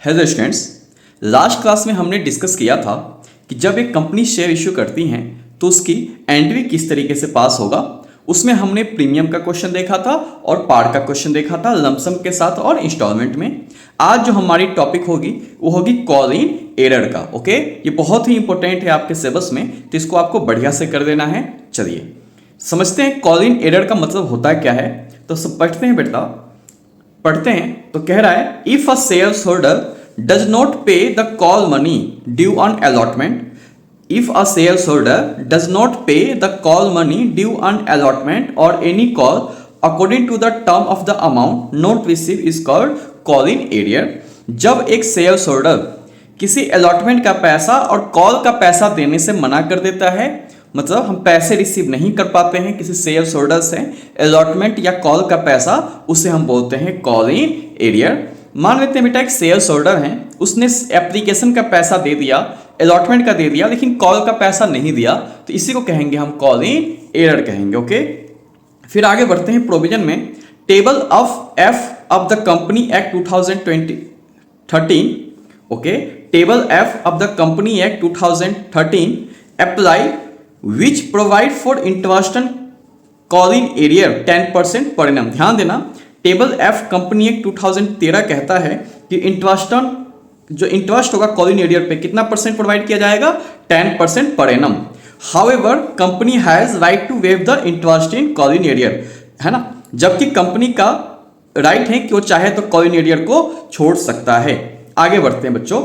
Hello students, last class में हमने discuss किया था कि जब एक कंपनी शेयर इश्यू करती हैं तो उसकी एंट्री किस तरीके से पास होगा। उसमें हमने प्रीमियम का क्वेश्चन देखा था और पार्ट का क्वेश्चन देखा था लमसम के साथ और इंस्टॉलमेंट में। आज जो हमारी टॉपिक होगी वो होगी कॉल इन एरर का। ओके, ये बहुत ही इंपॉर्टेंट है आपके सिलेबस में, तो इसको आपको बढ़िया से कर देना है। चलिए समझते हैं कॉल इन एरर का मतलब होता क्या है। तो सब पढ़ते हैं तो कह रहा है if a shareholder does not pay the call money due on allotment, if a shareholder does not pay the call money due on allotment or any call according to the term of the amount not received is called call in arrear। जब एक share holder किसी allotment का पैसा और call का पैसा देने से मना कर देता है, मतलब हम पैसे रिसीव नहीं कर पाते हैं किसी शेयर होल्डर से अलॉटमेंट या कॉल का पैसा, उसे हम बोलते हैं कॉल इन एरियर। मान लेते हैं बेटा एक शेयर होल्डर है, उसने एप्लीकेशन का पैसा दे दिया, अलॉटमेंट का दे दिया, लेकिन कॉल का पैसा नहीं दिया, तो इसी को कहेंगे हम कॉल इन एरर कहेंगे। ओके, फिर आगे बढ़ते हैं प्रोविजन में। Table of F of the company act 2013। Okay, table F of the company act 2013 apply which provide for interest call in arrear 10% per annum. ध्यान देना, टेबल एफ कंपनी एक्ट 2013 कहता है कि जो इंटरेस्ट होगा कॉल इन एरियर पे कितना percent provide किया जाएगा, 10% per annum. However company has right to waive the interest in call in arrear, है ना, जबकि कंपनी का राइट है कि वो चाहे तो कॉल इन एरियर को छोड़ सकता है। आगे बढ़ते हैं बच्चों,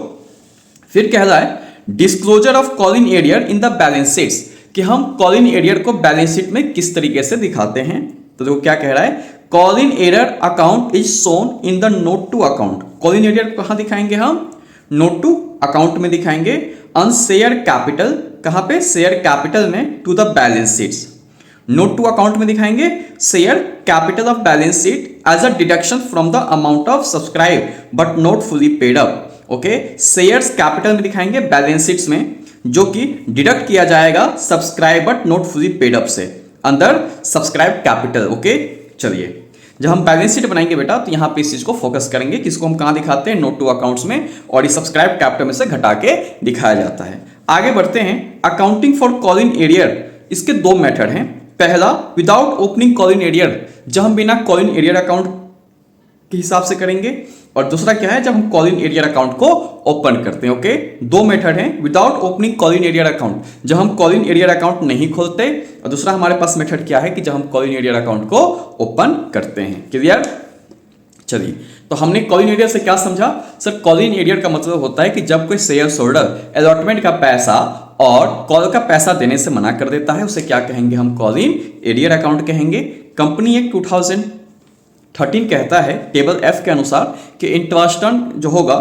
फिर कह रहा है disclosure of call in arrear in the balance sheets, कि हम कॉल इन एरियर को बैलेंस शीट में किस तरीके से दिखाते हैं। तो देखो क्या कह रहा है, call in error account is shown in the note to account. Call in arrear कहां दिखाएंगे हम, नोट टू अकाउंट में दिखाएंगे। ऑन शेयर कैपिटल, कहां पे, शेयर कैपिटल में, to the balance sheets. Note to account में दिखाएंगे share capital of balance sheet as a deduction from the amount of subscribe but not fully paid up. Okay, shares capital में दिखाएंगे balance sheets में, जो कि deduct किया जाएगा subscribe but not fully paid up से, अंदर सब्सक्राइब कैपिटल। ओके, चलिए जब हम बैलेंस शीट बनाएंगे बेटा तो यहां पे इस चीज को फोकस करेंगे, किसको हम कहां दिखाते हैं, नोट टू अकाउंट्स में, और ये सब्सक्राइब कैपिटल में से घटा के दिखाया जाता है। आगे बढ़ते हैं, accounting for call in arrear, इसके दो मेथड हैं। पहला without opening call in arrear, जब हम बिना कॉल इन एरियर अकाउंट के हिसाब से करेंगे, और दूसरा क्या है, जब हम कॉल इन एरियर अकाउंट को ओपन करते हैं। ओके, दो मेथड हैं, without opening call in arrear account, जब हम कॉल इन एरियर अकाउंट नहीं खोलते, और दूसरा हमारे पास मेथड क्या है कि जब हम कॉल इन एरियर अकाउंट को ओपन करते हैं। क्लियर? चलिए, तो हमने कॉल इन एरियर से क्या समझा सर, कॉल इन एरियर का मतलब होता है कि जब कोई शेयर होल्डर अलॉटमेंट का पैसा और कॉल का पैसा देने से मना कर देता है, उसे क्या कहेंगे हम, कॉल इन एरियर अकाउंट कहेंगे। कंपनी एक्ट 2013 कहता है टेबल एफ के अनुसार कि इंटरेस्ट जो होगा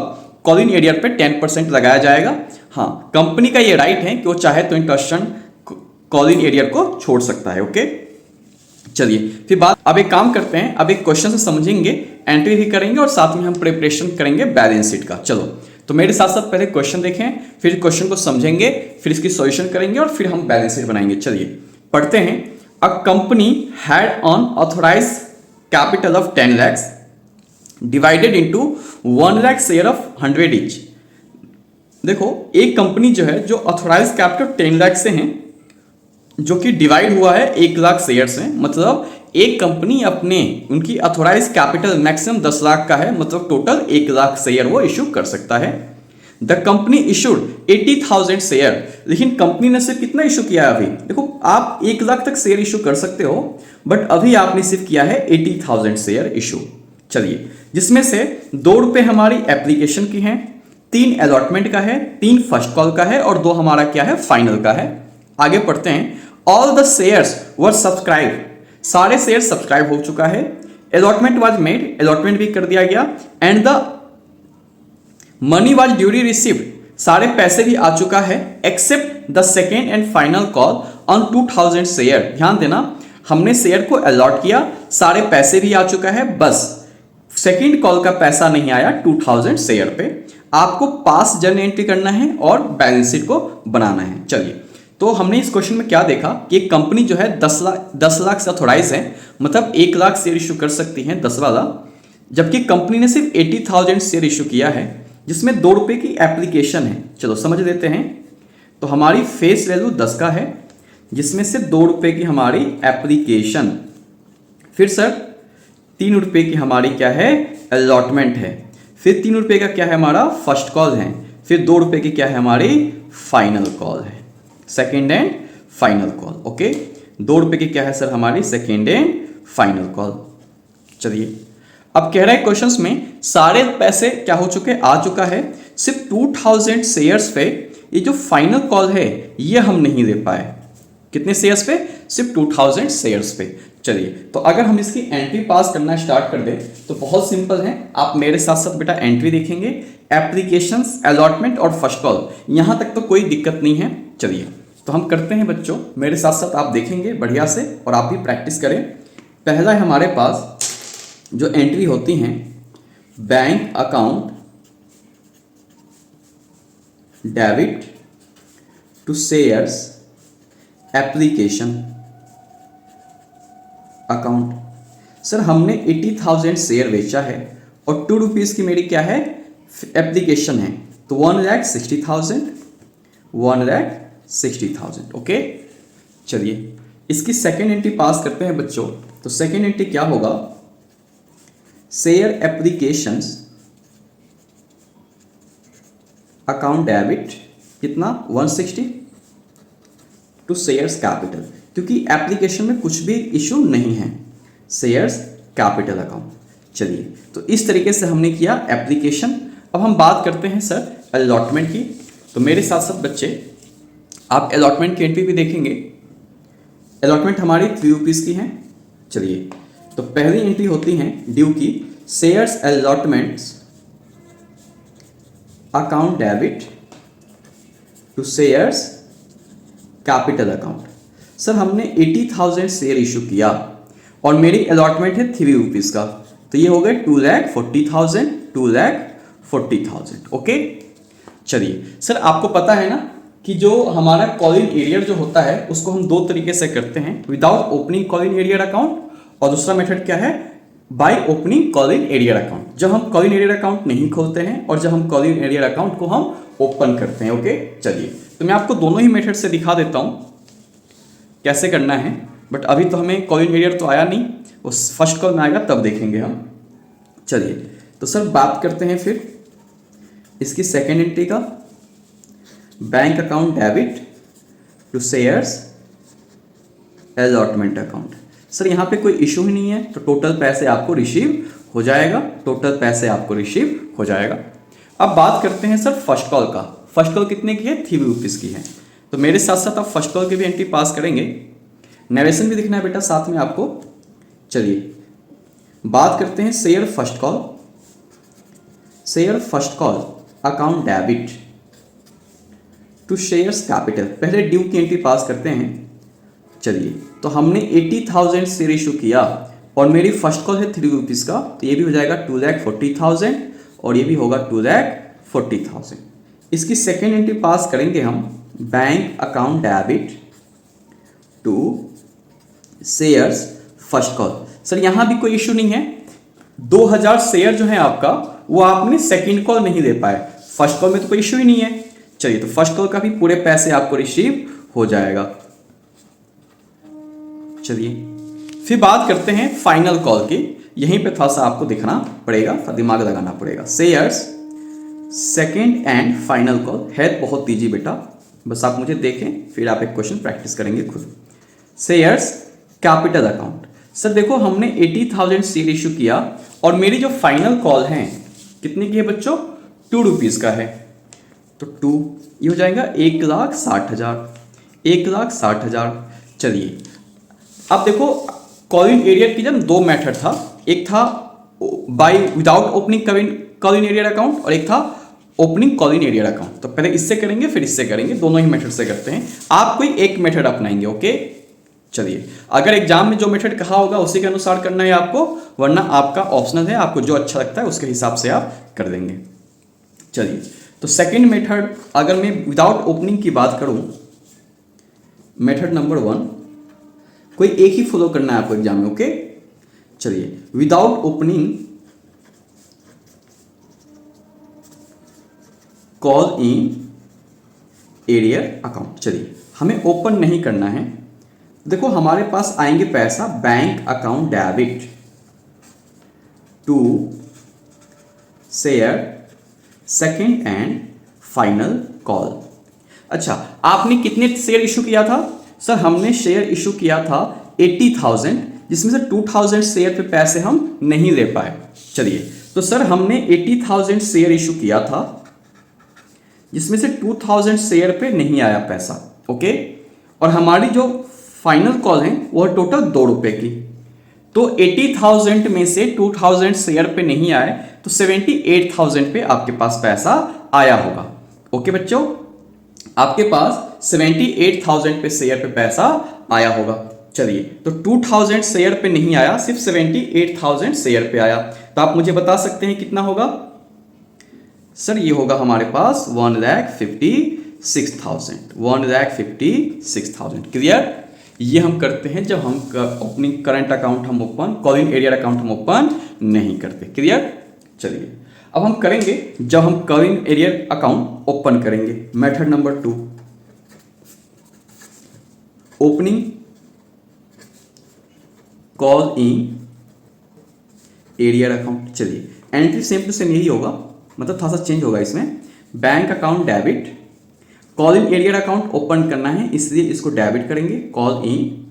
कॉल इन एरियर पे 10% लगाया जाएगा। हाँ, कंपनी का ये राइट है कि वो चाहे तो इंटरेस्ट कॉल इन एरियर को छोड़ सकता है। ओके, चलिए फिर बात, अब एक काम करते हैं, अब एक क्वेश्चन से समझेंगे, एंट्री भी करेंगे और साथ में हम प्रिपरेशन करेंगे बैलेंस शीट का। चलो, तो मेरे साथ साथ पहले क्वेश्चन देखें, फिर क्वेश्चन को समझेंगे, फिर इसकी सॉल्यूशन करेंगे और फिर हम बैलेंस शीट बनाएंगे। चलिए पढ़ते हैं। A company had on authorise capital of 10 lakhs divided into 1 lakh share of 100 each. देखो एक कंपनी जो है, जो ऑथोराइज कैपिटल 10 लाख से है, जो कि डिवाइड हुआ है 1 लाख शेयर से, मतलब एक कंपनी अपने उनकी ऑथोराइज कैपिटल मैक्सिमम 10 लाख का है, मतलब टोटल 1 लाख शेयर वो इशू कर सकता है। द कंपनी इशूड 80,000 शेयर, लेकिन कंपनी ने सिर्फ कितना इशू किया है अभी, देखो आप 1 लाख तक शेयर इशू कर सकते हो, बट अभी आपने सिर्फ किया है 80,000 शेयर इशू। चलिए, जिसमें से 2 रुपए हमारी एप्लीकेशन की हैं, 3 अलॉटमेंट का है, 3 फर्स्ट कॉल का है और 2 हमारा क्या है, फाइनल का है। आगे पढ़ते हैं। All the shares were subscribe, सारे शेयर सब्सक्राइब हो चुका है। अलॉटमेंट वाज मेड, अलॉटमेंट भी कर दिया गया। And the money was duly received, सारे पैसे भी आ चुका है, except the second and final call on 2000 share. ध्यान देना, हमने शेयर को अलॉट किया, सारे पैसे भी आ चुका है, बस सेकेंड कॉल का पैसा नहीं आया 2000 शेयर पे। आपको पास जर्नल एंट्री करना है और बैलेंस शीट को बनाना है। चलिए, तो हमने इस क्वेश्चन में क्या देखा कि एक कंपनी जो है 10 लाख से ऑथोराइज है, मतलब 1 लाख शेयर इशू कर सकती है 10 वाला, जबकि कंपनी ने सिर्फ 80,000 शेयर इशू किया है, जिसमें 2 रुपये की एप्लीकेशन है। चलो समझ लेते हैं। तो हमारी फेस वैल्यू 10 का है, जिसमें से 2 रुपये की हमारी एप्लीकेशन, फिर सर 3 रुपये की हमारी क्या है, अलॉटमेंट है, फिर 3 रुपये का क्या है हमारा फर्स्ट कॉल है, फिर 2 रुपये की क्या है हमारी फाइनल कॉल है, second and final call. Okay, 2 रुपये की क्या है सर हमारी सेकेंड एंड फाइनल कॉल। चलिए अब कह रहा है क्वेश्चंस में सारे पैसे क्या हो चुके, आ चुका है, सिर्फ 2000 शेयर्स पे ये जो फाइनल कॉल है ये हम नहीं दे पाए। कितने शेयर्स पे, सिर्फ 2000 शेयर्स पे। चलिए तो अगर हम इसकी एंट्री पास करना स्टार्ट कर दें तो बहुत सिंपल है, आप मेरे साथ साथ बेटा एंट्री देखेंगे, एप्लीकेशंस, अलॉटमेंट और फर्स्ट कॉल, यहां तक तो कोई दिक्कत नहीं है। चलिए तो हम करते हैं बच्चों, मेरे साथ साथ आप देखेंगे बढ़िया से और आप भी प्रैक्टिस करें। पहला है हमारे पास जो एंट्री होती हैं, bank account debit to shares application account. Sir हमने 80,000 शेयर बेचा है और 2 रुपीज़ की मेरी क्या है एप्लीकेशन है, तो 1,60,000, 1,60,000। ओके, चलिए इसकी सेकेंड एंट्री पास करते हैं बच्चों। तो सेकेंड एंट्री क्या होगा, शेयर एप्लीकेशंस अकाउंट डेबिट कितना 160 टू शेयर्स कैपिटल, क्योंकि एप्लीकेशन में कुछ भी इशू नहीं है, शेयर्स कैपिटल अकाउंट। चलिए तो इस तरीके से हमने किया एप्लीकेशन। अब हम बात करते हैं सर अलॉटमेंट की। तो मेरे साथ साथ बच्चे आप अलॉटमेंट की एंट्री भी देखेंगे। अलॉटमेंट हमारी 3 रुपीज़ की है। चलिए तो पहली एंट्री होती है ड्यू की, shares allotments account debit to shares capital account. Sir हमने 80,000 शेयर इशू किया और मेरी अलॉटमेंट है 3 रुपीज़ का, तो ये हो गए 2,40,000, 2,40,000। ओके, चलिए सर आपको पता है ना कि जो हमारा कॉलिंग एरियर जो होता है उसको हम 2 तरीके से करते हैं, without opening calling arrear account, और दूसरा मेथड क्या है, by opening calling arrear account. जब हम कॉलिंग एरियर अकाउंट नहीं खोलते हैं और जब हम कॉलिंग एरियर अकाउंट को हम ओपन करते हैं। ओके, चलिए तो मैं आपको दोनों ही मेथड से दिखा देता हूँ कैसे करना है, बट अभी तो हमें कॉलिंग एरियर तो आया नहीं, वो फर्स्ट कॉल में आएगा तब देखेंगे हम। चलिए तो सर बात करते हैं फिर इसकी सेकेंड एंट्री का, bank account debit to shares allotment account. Sir यहाँ पे कोई इशू ही नहीं है, तो टोटल पैसे आपको रिसीव हो जाएगा, टोटल पैसे आपको रिसीव हो जाएगा। अब बात करते हैं सर फर्स्ट कॉल का। फर्स्ट कॉल कितने की है, 3 रुपीज़ की है। तो मेरे साथ साथ आप फर्स्ट कॉल की भी एंट्री पास करेंगे, नरेशन भी दिखना है बेटा साथ में आपको। चलिए बात करते हैं share first call, share first call account debit to shares capital. पहले ड्यू की एंट्री पास करते हैं। चलिए तो हमने 80,000 शेयर इशू किया और मेरी फर्स्ट कॉल है 3 रुपीज़ का, तो ये भी हो जाएगा 2,40,000 और ये भी होगा 2,40,000। इसकी सेकेंड एंट्री पास करेंगे हम, bank account debit to shares first call. Sir यहाँ भी कोई इशू नहीं है, 2,000 शेयर जो है आपका वो आपने सेकेंड कॉल नहीं दे पाए, फर्स्ट कॉल में तो कोई इशू ही नहीं है। चलिए तो फर्स्ट कॉल का भी पूरे पैसे आपको रिसीव हो जाएगा। चलिए फिर बात करते हैं फाइनल कॉल की। यहीं पे थोड़ा सा आपको दिखना पड़ेगा, दिमाग लगाना पड़ेगा। Shares second and final call है बहुत ईजी बेटा, बस आप मुझे देखें फिर आप एक क्वेश्चन प्रैक्टिस करेंगे खुद। Shares capital account. सर देखो हमने 80,000 शेयर इशू किया और मेरी जो फाइनल कॉल है कितने की है बच्चों, 2 रुपीज़ का है, तो 2 ये हो जाएगा 1,60,000, 1,60,000। चलिए अब देखो कॉलिंग एरियर की जब 2 मेथड था, एक था by without opening calling arrear account और एक था ओपनिंग कॉलिंग एरियर अकाउंट। तो पहले इससे करेंगे फिर इससे करेंगे, दोनों ही मेथड से करते हैं, आप कोई एक मेथड अपनाएंगे। ओके, चलिए अगर एग्जाम में जो मेथड कहा होगा उसी के अनुसार करना है आपको, वरना आपका ऑप्शनल है, आपको जो अच्छा लगता है उसके हिसाब से आप कर देंगे। चलिए तो सेकेंड मेथड अगर मैं विदाउट ओपनिंग की बात करूं, मेथड नंबर 1 कोई एक ही फॉलो करना है आपको एग्जाम में। ओके, चलिए without opening call in arrear account. चलिए हमें ओपन नहीं करना है। देखो हमारे पास आएंगे पैसा bank account debit to share second and final call. अच्छा, आपने कितने शेयर इशू किया था? सर हमने शेयर इशू किया था 80,000, जिसमें से 2,000 शेयर पे पैसे हम नहीं दे पाए। चलिए तो सर हमने 80,000 शेयर इशू किया था, जिसमें से 2,000 शेयर पे नहीं आया पैसा। ओके, और हमारी जो फाइनल कॉल है वो टोटल 2 रुपए की। तो 80,000 में से 2,000 शेयर पे नहीं आए तो 78,000 पे आपके पास पैसा आया होगा। ओके बच्चों, आपके पास 78,000 पे शेयर पे पैसा आया होगा। चलिए तो 2,000 शेयर पे नहीं आया, सिर्फ 78,000 शेयर पे आया। तो आप मुझे बता सकते हैं कितना होगा? सर ये होगा हमारे पास 1,56,000। क्लियर? ये हम करते हैं जब हम ओपनिंग करंट अकाउंट हम ओपन, कॉलिंग एरियर अकाउंट हम ओपन नहीं करते। क्लियर? चलिए अब हम करेंगे जब हम कॉलिंग एरियर अकाउंट ओपन करेंगे। Method number 2, opening call in arrear account. चलिए एंट्री सेम टू सेम यही होगा, मतलब थोड़ा सा चेंज होगा इसमें। Bank account debit, call in arrear account open करना है इसलिए इसको डेबिट करेंगे। Call in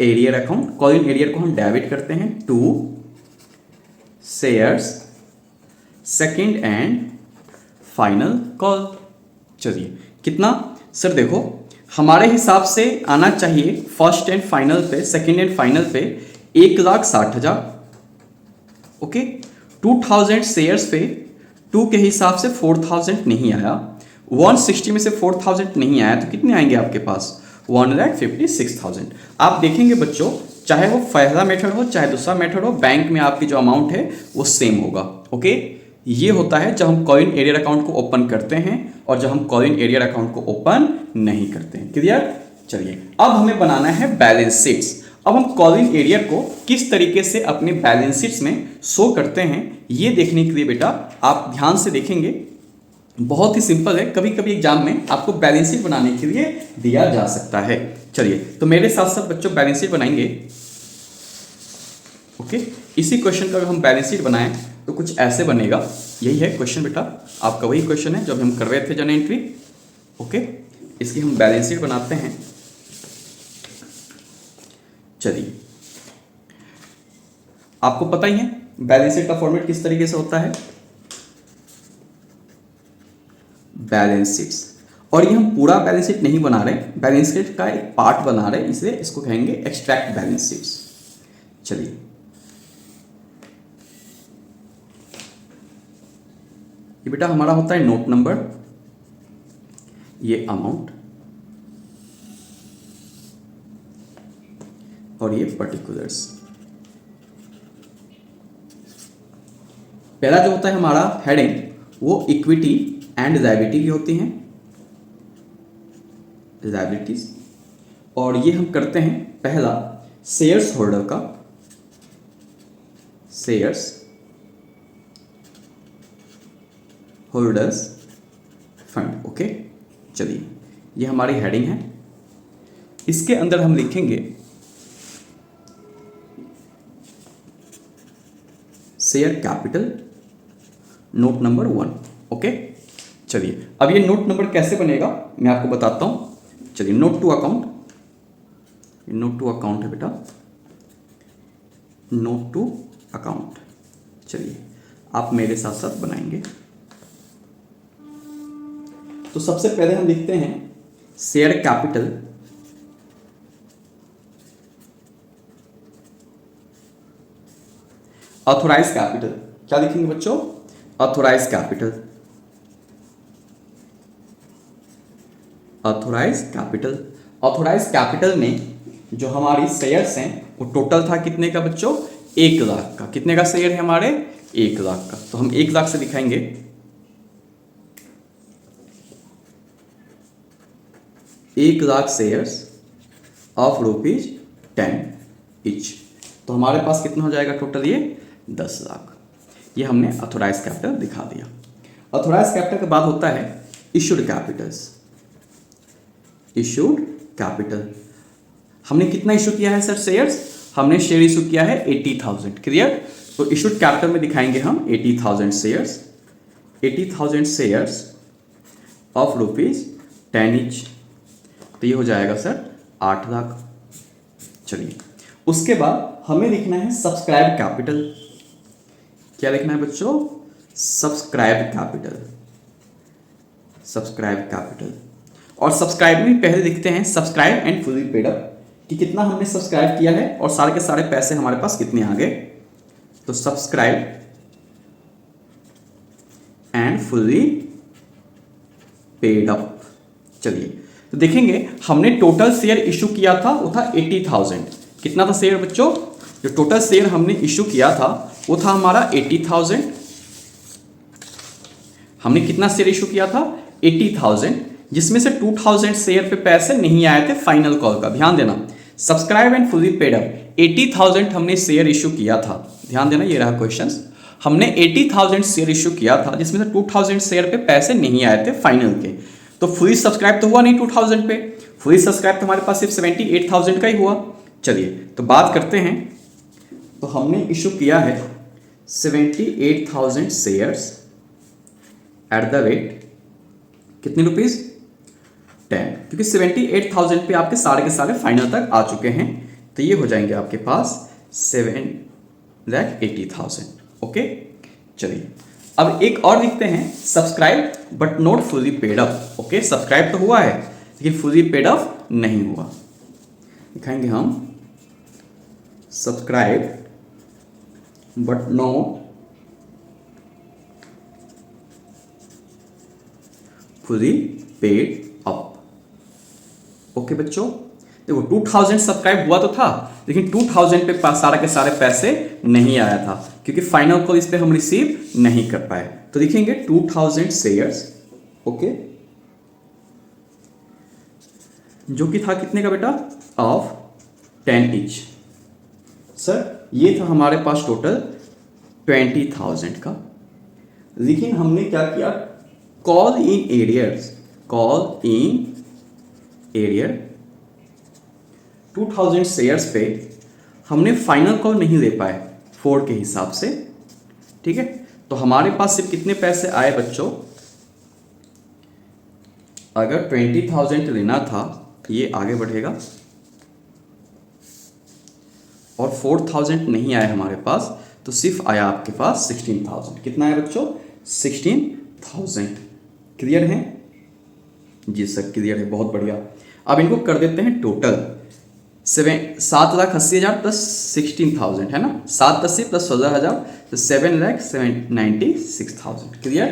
arrear account, call in arrear को हम डेबिट करते हैं to shares second and final call. चलिए कितना? सर देखो हमारे हिसाब से आना चाहिए फर्स्ट एंड फाइनल पे, सेकंड एंड फाइनल पे 1,60,000। ओके, 2,000 शेयर्स पे 2 के हिसाब से 4,000 नहीं आया, 160 में से 4,000 नहीं आया तो कितने आएंगे आपके पास? 1,56,000। आप देखेंगे बच्चों, चाहे वो पहला मेथड हो चाहे दूसरा मेथड हो, बैंक में आपकी जो अमाउंट है वो सेम होगा। ओके, ये होता है जब हम कॉइन एरियर अकाउंट को ओपन करते हैं और जब हम कॉइन एरियर अकाउंट को ओपन नहीं करते हैं। क्लियर? चलिए अब हमें बनाना है बैलेंस शीट्स। अब हम कॉलिंग एरियर को किस तरीके से अपने बैलेंस शीट्स में शो करते हैं ये देखने के लिए बेटा आप ध्यान से देखेंगे। बहुत ही सिंपल है, कभी कभी एग्जाम में आपको बैलेंस शीट बनाने के लिए दिया जा सकता है। चलिए तो मेरे साथ साथ बच्चों बैलेंस शीट बनाएंगे। ओके, इसी क्वेश्चन का अगर हम बैलेंस शीट बनाएं तो कुछ ऐसे बनेगा। यही है क्वेश्चन बेटा, आपका वही क्वेश्चन है जब हम कर रहे थे जर्नल एंट्री। ओके, इसकी हम बैलेंस शीट बनाते हैं। चलिए आपको पता ही है बैलेंस शीट का फॉर्मेट किस तरीके से होता है, बैलेंस शीट्स। और ये हम पूरा बैलेंस शीट नहीं बना रहे, बैलेंस शीट का एक पार्ट बना रहे, इसलिए इसको कहेंगे एक्सट्रैक्ट बैलेंस शीट्स। चलिए ये बेटा हमारा होता है नोट नंबर, ये अमाउंट और ये पर्टिकुलर्स। पहला जो होता है हमारा हेडिंग वो इक्विटी एंड लायबिलिटी की होती हैं, लायबिलिटीज। और ये हम करते हैं पहला शेयर्स होल्डर का, शेयर्स होल्डर्स फंड। ओके, चलिए ये हमारी हेडिंग है। इसके अंदर हम लिखेंगे share capital note number 1। Okay, चलिए अब ये नोट नंबर कैसे बनेगा मैं आपको बताता हूं। चलिए note to account, note to account है बेटा, नोट टू अकाउंट। चलिए आप मेरे साथ साथ बनाएंगे। तो सबसे पहले हम लिखते हैं शेयर कैपिटल ऑथोराइज कैपिटल। क्या लिखेंगे बच्चों? Authorise capital, authorise capital. Authorise capital में जो हमारी शेयर्स हैं वो टोटल था कितने का बच्चों? 1 लाख का। कितने का शेयर है हमारे? 1 लाख का। तो हम 1 लाख से दिखाएंगे 1 लाख शेयर्स ऑफ ₹10 ईच। तो हमारे पास कितना हो जाएगा टोटल? ये 10 लाख। ये हमने ऑथोराइज कैपिटल दिखा दिया। ऑथोराइज कैपिटल के बाद होता है इशूड कैपिटल्स। इशूड कैपिटल हमने कितना इशू किया है सर शेयर्स? हमने शेयर इशू किया है 80,000। क्लियर? तो इशूड कैपिटल में दिखाएंगे हम 80,000 शेयर्स, 80,000 शेयर्स ऑफ ₹10 ईच। तो ये हो जाएगा सर 8 लाख। चलिए उसके बाद हमें लिखना है सब्सक्राइब कैपिटल। क्या लिखना है बच्चों? Subscribe capital. सब्सक्राइब कैपिटल और सब्सक्राइब में पहले लिखते हैं subscribe and fully paid up कि कितना हमने सब्सक्राइब किया है और सारे के सारे पैसे हमारे पास कितने आ गए। तो subscribe and fully paid up. चलिए तो देखेंगे हमने टोटल शेयर इशू किया था वो था 80,000। कितना था शेयर बच्चों? जो टोटल शेयर हमने इशू किया था वो था हमारा 80,000। हमने कितना शेयर इशू किया था? 80,000, जिसमें से 2,000 शेयर पे पैसे नहीं आए थे फाइनल कॉल का। ध्यान देना, subscribe and fully paid up 80,000 हमने शेयर इशू किया था। ध्यान देना, ये रहा क्वेश्चन। हमने 80,000 शेयर इशू किया था जिसमें से 2,000 शेयर पे पैसे नहीं आए थे फाइनल के। तो फुली सब्सक्राइब तो हुआ नहीं 2,000 पे, फुली सब्सक्राइब तो हमारे पास सिर्फ 78,000 का ही हुआ। चलिए तो बात करते हैं। तो हमने इशू किया है 78,000 शेयर्स एट द रेट कितने रुपीज? 10, क्योंकि 78,000 पे आपके सारे के सारे फाइनल तक आ चुके हैं। तो ये हो जाएंगे आपके पास 7,80,000। ओके चलिए अब एक और लिखते हैं subscribe but not fully paid up. Okay subscribe तो हुआ है लेकिन फुली पेड अप नहीं हुआ। दिखाएंगे हम subscribe but not fully paid up. Okay बच्चों, देखो 2,000 सब्सक्राइब हुआ तो था लेकिन 2,000 पे सारा के सारे पैसे नहीं आया था क्योंकि फाइनल कॉल इस पे हम रिसीव नहीं कर पाए। तो लिखेंगे 2,000 शेयर्स। ओके जो कि था कितने का बेटा? Of 10 each. सर ये था हमारे पास टोटल 20,000 का। लेकिन हमने क्या किया? Call in arrears, call in arrear 2,000 shares पे हमने फाइनल कॉल नहीं ले पाए 4 के हिसाब से। ठीक है, तो हमारे पास सिर्फ कितने पैसे आए बच्चों? अगर 20,000 लेना था ये आगे बढ़ेगा और 4,000 नहीं आया हमारे पास तो सिर्फ आया आपके पास 16,000। कितना आया बच्चों? 16,000। क्लियर है? जी सर क्लियर है, बहुत बढ़िया। अब इनको कर देते हैं टोटल 7,80,000 प्लस 16,000 है ना, 7,80 प्लस 16,000 तो 7,96,000। क्लियर?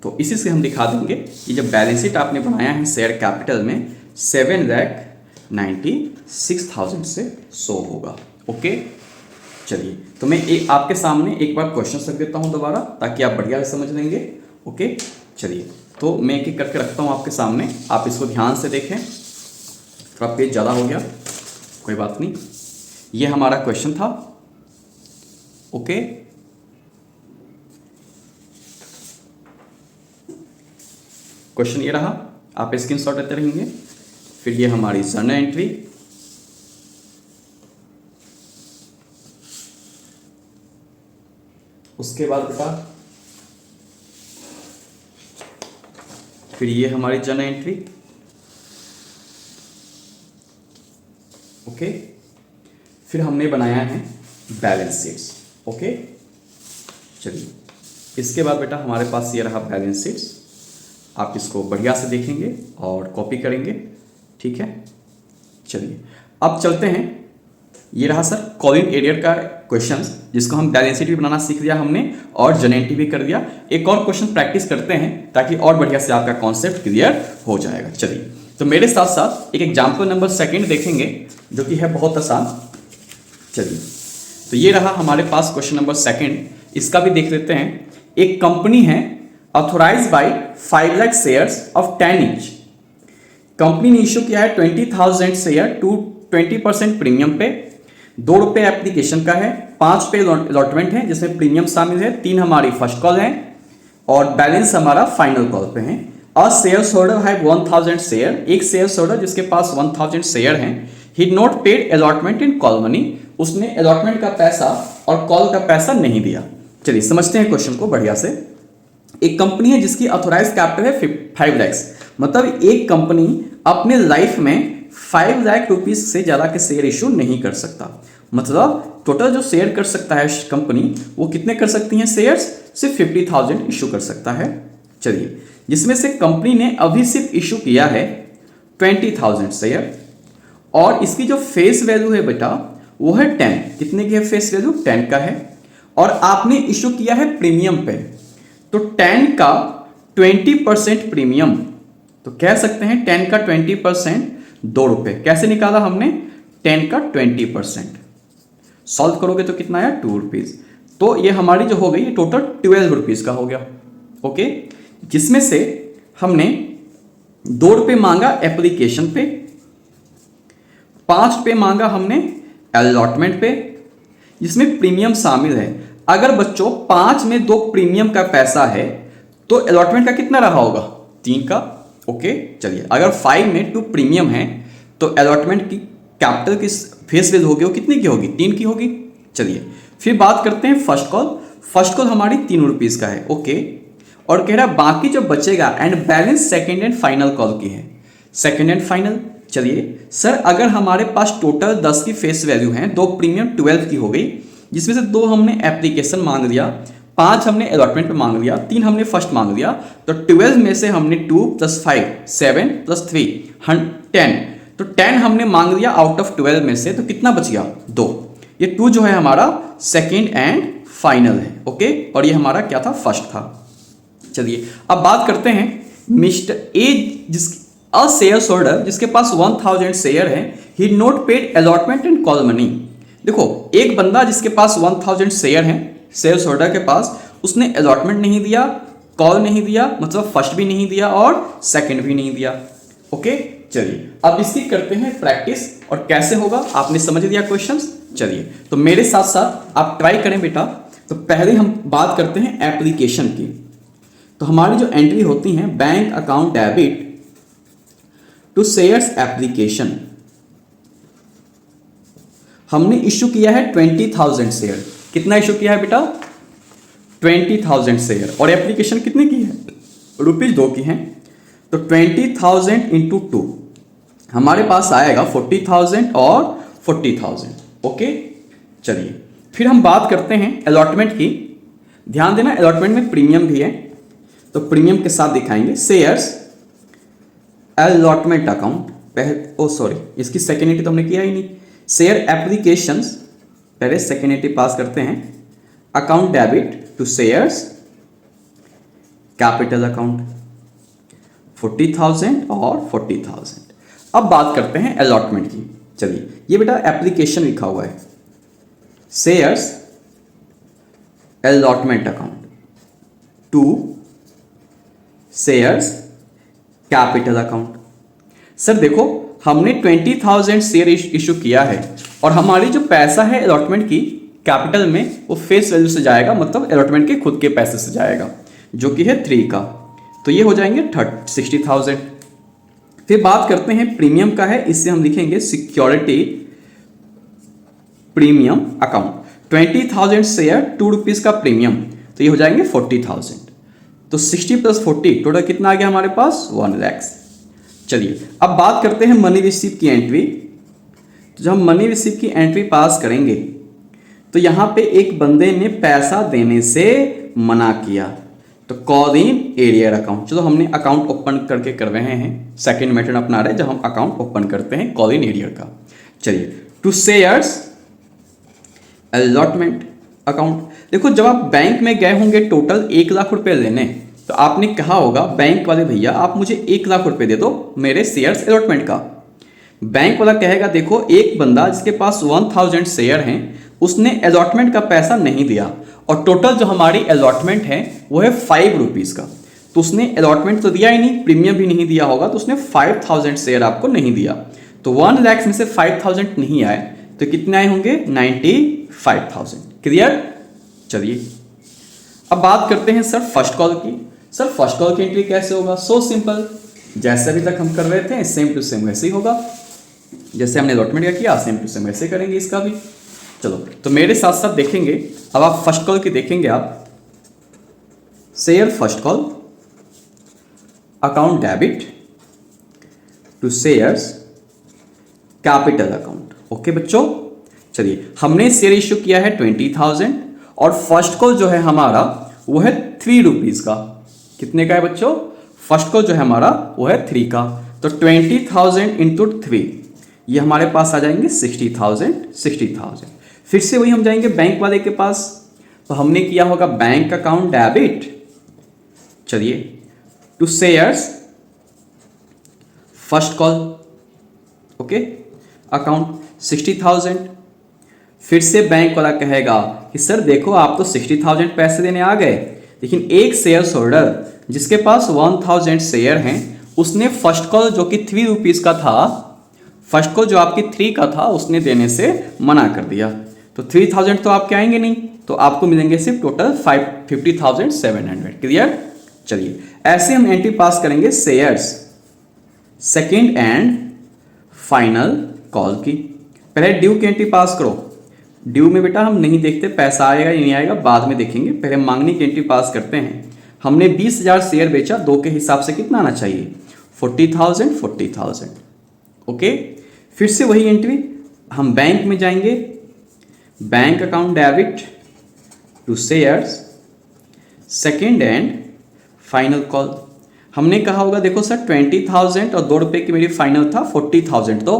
तो इसी से हम दिखा देंगे कि जब बैलेंस शीट आपने बनाया है शेयर कैपिटल में 7,96,000 से शो होगा। ओके चलिए तो मैं आपके सामने एक बार क्वेश्चन रख देता हूं दोबारा ताकि आप बढ़िया से समझ लेंगे। ओके चलिए तो मैं एक एक करके रखता हूं आपके सामने, आप इसको ध्यान से देखें। थोड़ा पेज ज़्यादा हो गया, कोई बात नहीं। ये हमारा क्वेश्चन था। ओके क्वेश्चन ये रहा, आप स्क्रीनशॉट लेते रहेंगे। फिर ये हमारी जर्नल एंट्री, उसके बाद बेटा फिर ये हमारी जर्नल एंट्री। ओके फिर हमने बनाया है बैलेंस शीट्स। ओके चलिए इसके बाद बेटा हमारे पास ये रहा बैलेंस शीट्स। आप इसको बढ़िया से देखेंगे और कॉपी करेंगे। ठीक है चलिए अब चलते हैं। ये रहा सर कॉलिंग एरियर का क्वेश्चन जिसको हम बैलेंस शीट भी बनाना सीख लिया हमने और जर्नल एंट्री भी कर दिया। एक और क्वेश्चन प्रैक्टिस करते हैं ताकि और बढ़िया से आपका कॉन्सेप्ट क्लियर हो जाएगा। चलिए तो मेरे साथ साथ एक एग्जाम्पल नंबर 2 देखेंगे जो कि है बहुत आसान। चलिए तो ये रहा हमारे पास क्वेश्चन नंबर 2, इसका भी देख लेते हैं। एक कंपनी है authorise by 5 lakh shares of 10 each. Company ने इश्यू किया है 20,000 शेयर टू 20% प्रीमियम पे। 2 रुपये एप्लीकेशन का है, 5 पे अलॉटमेंट है जिसमें प्रीमियम शामिल है, 3 हमारी फर्स्ट कॉल है, और बैलेंस हमारा फाइनल कॉल पे है। A shareholder have 1000 share, एक शेयर होल्डर जिसके पास 1000 शेयर हैं, he not paid allotment in call money, उसने अलॉटमेंट का पैसा और कॉल का पैसा नहीं दिया। चलिए समझते हैं क्वेश्चन को बढ़िया से। एक कंपनी है जिसकी ऑथोराइज कैपिटल है 5 लाख, मतलब एक कंपनी अपने लाइफ में 5 लाख रुपीज से ज्यादा के शेयर इशू नहीं कर सकता। मतलब टोटल जो शेयर कर सकता है कंपनी वो कितने कर सकती हैं शेयर्स, सिर्फ 50,000 इशू कर सकता है। चलिए जिसमें से कंपनी ने अभी सिर्फ इशू किया है 20,000 शेयर और इसकी जो फेस वैल्यू है बेटा वो है 10। कितने की है फेस वैल्यू, 10 का है। और आपने इशू किया है प्रीमियम पे, तो 10 का 20% प्रीमियम, तो कह सकते हैं 10 का 20% ₹2। कैसे निकाला हमने, 10 का 20%, सॉल्व करोगे तो कितना आया ₹2। तो ये हमारी जो हो गई ये टोटल ₹12 का हो गया। ओके, जिसमें से हमने ₹2 मांगा एप्लीकेशन पे, ₹5 मांगा हमने अलॉटमेंट पे, जिसमें प्रीमियम शामिल है। अगर बच्चों 5 में 2 प्रीमियम का पैसा है तो अलॉटमेंट का कितना रहा होगा, 3 का। ओके चलिए, अगर 5 में 2 प्रीमियम है तो अलॉटमेंट की कैपिटल की फेस वैल्यू होगी वो कितनी की होगी, 3 की होगी। चलिए फिर बात करते हैं फर्स्ट कॉल। फर्स्ट कॉल हमारी ₹3 का है। ओके, और कह रहा है बाकी जो बचेगा and balance second and final call की है, सेकेंड एंड फाइनल। चलिए सर, अगर हमारे पास टोटल 10 की फेस वैल्यू है, 2 प्रीमियम 12 की हो गई, जिसमें से 2 हमने एप्लीकेशन मांग लिया, 5 हमने अलॉटमेंट पे मांग लिया, 3 हमने फर्स्ट मांग लिया, तो 12 में से हमने 2 + 5 7 + 3 10, तो 10 हमने मांग लिया आउट ऑफ 12 में से, तो कितना बच गया, 2। ये 2 जो है हमारा सेकेंड एंड फाइनल है। ओके, और ये हमारा क्या था, फर्स्ट था। चलिए अब बात करते हैं mister A, a shareholder जिसके पास 1000 शेयर है, he not paid allotment and call money. देखो एक बंदा जिसके पास 1000 शेयर हैं, शेयर होल्डर के पास, उसने अलॉटमेंट नहीं दिया, कॉल नहीं दिया, मतलब फर्स्ट भी नहीं दिया और सेकंड भी नहीं दिया। ओके चलिए अब इसकी करते हैं प्रैक्टिस, और कैसे होगा आपने समझ लिया क्वेश्चंस। चलिए तो मेरे साथ साथ आप ट्राई करें बेटा। तो पहले हम बात करते हैं एप्लीकेशन की। तो हमारी जो एंट्री होती है, bank account debit to shares application, हमने इश्यू किया है 20,000 शेयर। कितना इश्यू किया है बेटा, 20,000 शेयर, और एप्लीकेशन कितने की है, ₹2 की है। तो 20,000 इंटू 2 हमारे पास आएगा 40,000 और 40,000। ओके चलिए फिर हम बात करते हैं अलॉटमेंट की। ध्यान देना अलॉटमेंट में प्रीमियम भी है, तो प्रीमियम के साथ दिखाएंगे शेयर्स अलॉटमेंट अकाउंट। इसकी सेकेंड तो हमने किया ही नहीं। शेयर एप्लीकेशंस, पहले सेकेंड पास करते हैं, account debit to shares capital account 40,000 और 40,000। अब बात करते हैं अलॉटमेंट की। चलिए ये बेटा एप्लीकेशन लिखा हुआ है, shares allotment account to shares capital account. Sir देखो हमने 20,000 शेयर इशू किया है और हमारी जो पैसा है अलॉटमेंट की कैपिटल में वो फेस वैल्यू से जाएगा, मतलब अलॉटमेंट के खुद के पैसे से जाएगा, जो कि है 3 का, तो ये हो जाएंगे 60,000। फिर बात करते हैं प्रीमियम का है, इससे हम लिखेंगे सिक्योरिटी प्रीमियम अकाउंट। 20,000 शेयर ₹2 का प्रीमियम, तो ये हो जाएंगे 40,000। तो 60 + 40 टोटल कितना आ गया हमारे पास, 1 लाख। चलिए अब बात करते हैं मनी रिसीव की एंट्री। तो जब हम मनी रिसीव की एंट्री पास करेंगे तो यहाँ पे एक बंदे ने पैसा देने से मना किया, तो कॉल इन एरियर अकाउंट। चलो हमने अकाउंट ओपन करके कर रहे हैं, सेकेंड मेथड अपना रहे जब हम अकाउंट ओपन करते हैं कॉल इन एरियर का। चलिए टू शेयर्स अलॉटमेंट अकाउंट। देखो जब आप बैंक में गए होंगे टोटल 1 लाख रुपए लेने, तो आपने कहा होगा बैंक वाले भैया आप मुझे 1 लाख रुपए दे दो मेरे शेयर्स अलॉटमेंट का। बैंक वाला कहेगा देखो एक बंदा जिसके पास 1000 शेयर हैं उसने अलॉटमेंट का पैसा नहीं दिया, और टोटल जो हमारी अलॉटमेंट है वो है ₹5 का, तो उसने अलॉटमेंट तो दिया ही नहीं, प्रीमियम भी नहीं दिया होगा, तो उसने 5,000 शेयर आपको नहीं दिया। तो 1 लाख में से 5,000 नहीं आए तो कितने आए होंगे, 95,000। क्लियर। चलिए अब बात करते हैं सर फर्स्ट कॉल की। सर फर्स्ट कॉल की एंट्री कैसे होगा? सो सिंपल, जैसे अभी तक हम कर रहे थे सेम टू सेम वैसे ही होगा। जैसे हमने अलॉटमेंट का किया सेम टू सेम वैसे करेंगे इसका भी। चलो तो मेरे साथ साथ देखेंगे। अब आप फर्स्ट कॉल की देखेंगे आप, share first call account debit to shares capital account. Okay बच्चों, चलिए हमने शेयर इश्यू किया है 20,000 और फर्स्ट कॉल जो है हमारा वो है 3 रुपीज का। कितने का है बच्चों? फर्स्ट कॉल जो है हमारा वो है 3 का। तो 20,000 इंटू 3 ये हमारे पास आ जाएंगे 60,000। फिर से वही हम जाएंगे बैंक वाले के पास। तो हमने किया होगा बैंक अकाउंट डेबिट, चलिए to shares first call, okay account 60,000। फिर से बैंक वाला कहेगा कि सर देखो आप तो 60,000 पैसे देने आ गए, लेकिन एक शेयर होल्डर जिसके पास 1,000 शेयर हैं उसने फर्स्ट कॉल जो कि 3 रुपीज का था, फर्स्ट कॉल जो आपकी 3 का था उसने देने से मना कर दिया। तो 3,000 तो आपके आएंगे नहीं, तो आपको मिलेंगे सिर्फ टोटल 50,700। क्लियर? चलिए ऐसे हम एंट्री पास करेंगे shares second and final call की। पहले ड्यू की एंट्री पास करो। ड्यू में बेटा हम नहीं देखते पैसा आएगा या नहीं आएगा, बाद में देखेंगे। पहले मांगनी की एंट्री पास करते हैं। हमने 20,000 शेयर बेचा, 2 के हिसाब से कितना आना चाहिए? 40,000। ओके, फिर से वही एंट्री, हम बैंक में जाएंगे, bank account debit to shares second and final call. हमने कहा होगा देखो सर 20,000 और 2 रुपये की मेरी फाइनल था 40,000। तो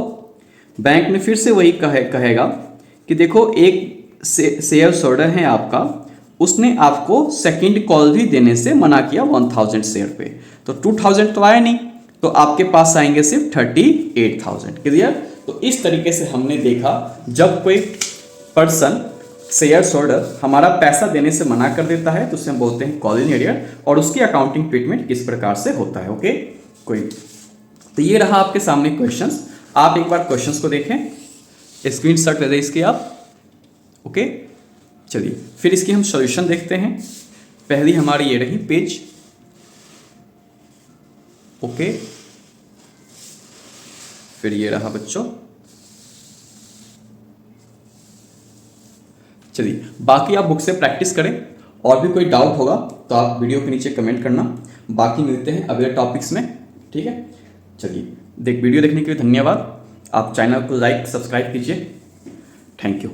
बैंक में फिर से वही कहेगा कि देखो एक शेयर होल्डर है आपका, उसने आपको सेकंड कॉल भी देने से मना किया 1,000 शेयर पे। तो 2,000 तो आया नहीं, तो आपके पास आएंगे सिर्फ 38,000। क्लियर? तो इस तरीके से हमने देखा जब कोई पर्सन शेयर होल्डर हमारा पैसा देने से मना कर देता है तो उसे हम बोलते हैं कॉल इन एरियर, और उसकी अकाउंटिंग ट्रीटमेंट किस प्रकार से होता है। ओके कोई, तो ये रहा आपके सामने क्वेश्चंस। आप एक बार क्वेश्चंस को देखें, स्क्रीनशॉट ले लें इसके आप। ओके चलिए फिर इसकी हम सॉल्यूशन देखते हैं। पहली हमारी ये रही पेज। ओके, फिर ये रहा बच्चों। चलिए बाकी आप बुक से प्रैक्टिस करें, और भी कोई डाउट होगा तो आप वीडियो के नीचे कमेंट करना। बाकी मिलते हैं अगले टॉपिक्स में, ठीक है? चलिए वीडियो देखने के लिए धन्यवाद। आप चैनल को लाइक सब्सक्राइब कीजिए। Thank you.